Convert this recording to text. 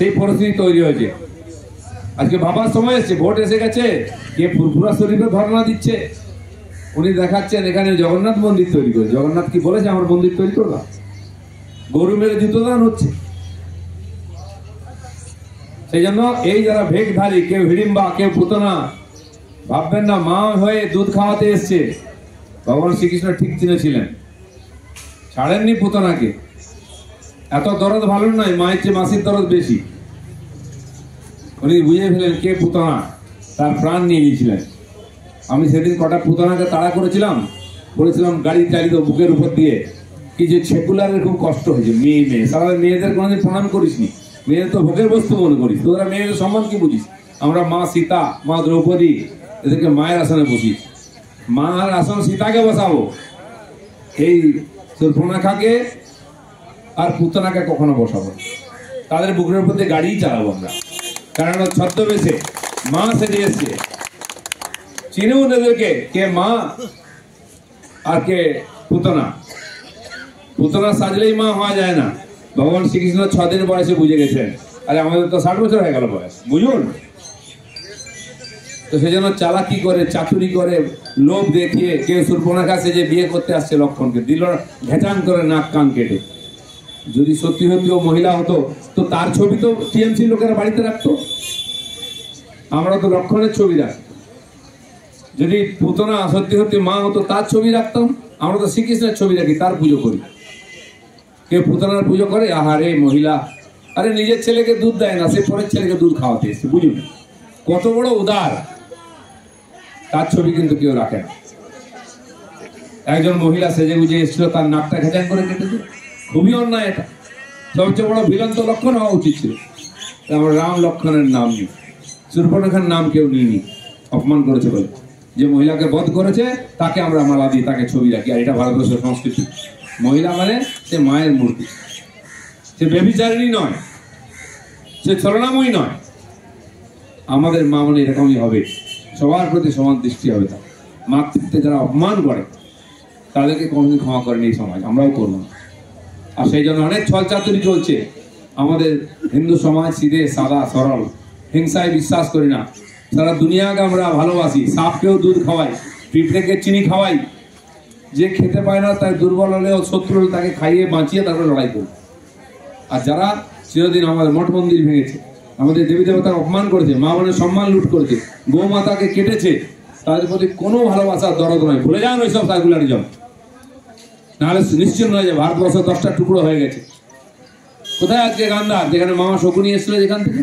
সেই পরিস্থিতি তৈরি হয়েছে। আজকে ভাবার সময় এসছে, ভোট এসে গেছে, কে ফুরফুরা শরীফে ধর্ণা দিচ্ছে, উনি দেখাচ্ছেন এখানে জগন্নাথ মন্দির তৈরি করে। জগন্নাথ কি বলেছে আমার মন্দির তৈরি করবা? গরু মেরে জুতো দান হচ্ছে। সেই জন্য এই যারা ভেকধারী, কেউ হিড়িম্বা, কেউ পুতনা, ভাববেন না মা হয়ে দুধ খাওয়াতে এসছে। ভগবান শ্রীকৃষ্ণ ঠিক চিনেছিলেন, ছাড়েননি পুতনাকে। এত দরদ ভালো নয়, মায়ের চেয়ে মাসির দরদ বেশি। উনি বুঝে ফেলেন কে পুতনা, তার প্রাণ নিয়ে নিয়েছিলেন। আমি সেদিন কটা পুতনাকে তাড়া করেছিলাম, বলেছিলাম গাড়ি চালিত বুকের উপর দিয়ে, কি যে সেকুলারের খুব কষ্ট হয়েছে। মেয়ে সারা মেয়েদের কোনোদিন প্রণাম করিসনি, মেয়েদের তো ভোগের বস্তু মনে করিস। তোরা মেয়েদের সম্মান কি বুঝিস? আমরা মা সীতা, মা দ্রৌপদী, এদেরকে মায়ের আসনে বসি। মার আসন সীতাকে বসাবো, এই সুর্পণখাকে আর পুতনাকে কখনো বসাবো? তাদের বুকের উপর দিয়ে গাড়িই চালাবো আমরা, কারণ ছদ্মবেশে মা সেজে এসছে। চিনুন এদেরকে, কে মা আর কে পুতনা। পুতনা সাজলেই মা হওয়া যায় না। ভগবান শ্রীকৃষ্ণ 6 দিন বয়সে বুঝে গেছেন। আরে আমাদের তো 60 বছর হয়ে গেল বয়স, বুঝুন। তো সেই জন্য চালাকি করে, চাতুরি করে, লোভ দেখিয়ে কেউ সুর্পণখা সেজে বিয়ে করতে আসছে লক্ষণকে, দিল ঘেটান করে নাক কান কেটে। যদি সত্যি সত্যি ও মহিলা হতো তো তার ছবি তো টিএমসি লোকেরা বাড়িতে রাখতো। আমরা তো লক্ষণের ছবি রাখতাম। যদি পুতনা সত্যি সত্যি মা হতো তার ছবি রাখতাম। আমরা তো শ্রীকৃষ্ণের ছবি রাখি, তার পুজো করি। কেউ পুতনার পুজো করে, আহারে মহিলা, আরে নিজের ছেলেকে দুধ দেয় না, সে পরের ছেলেকে দুধ খাওয়াতে এসছে। বুঝুন কত বড় উদার। তার ছবি কিন্তু কেউ রাখে না। একজন মহিলা সেজে গুজে এসেছিল, তার নাকটা ঘেঁচাং করে কেটেছে। খুবই অন্যায় এটা। সবচেয়ে বড় ভিলেন তো লক্ষণ হওয়া উচিত ছিল। আমরা রাম লক্ষণের নাম নিই, সুর্পণখার নাম কেউ নিইনি। অপমান করেছে বলে, যে মহিলাকে বধ করেছে তাকে আমরা মালা দিই, তাকে ছবি রাখি। আর এটা ভারতবর্ষের সংস্কৃতি। মহিলা মানে সে মায়ের মূর্তি, সে ব্যভিচারিণী নয়, সে ছলনাময়ী নয়। আমাদের মা মানে এরকমই হবে, সবার প্রতি সমান দৃষ্টি হবে। তার মাতৃত্বে যারা অপমান করে তাদেরকে কোনোদিন ক্ষমা করেনি এই সমাজ, আমরাও করবো না। আর সেই জন্য অনেক ছল চাতুরি চলছে। আমাদের হিন্দু সমাজ সিধে সাদা সরল, হিংসায় বিশ্বাস করি না। সারা দুনিয়াকে আমরা ভালোবাসি। সাপকেও দুধ খাওয়াই, পিঁপড়েকে চিনি খাওয়াই। যে খেতে পায় না, তাই দুর্বল হলেও শত্রু হলে তাকে খাইয়ে বাঁচিয়ে তারপরে লড়াই করি। আর যারা চিরদিন আমাদের মঠ মন্দির ভেঙেছে, আমাদের দেবী দেবতার অপমান করেছে, মা বোনের সম্মান লুট করেছে, গৌ মাতাকে কেটেছে, তাদের প্রতি কোনো ভালোবাসার দরদ নয়। ভুলে যান ওইসব সাইকুলারিজম, নাহলে নিশ্চিত নয় যে ভারতবর্ষ 10টা টুকরো হয়ে গেছে। কোথায় আজকে গান্ধার, যেখানে মামা শকুনি এসেছিল যেখান থেকে?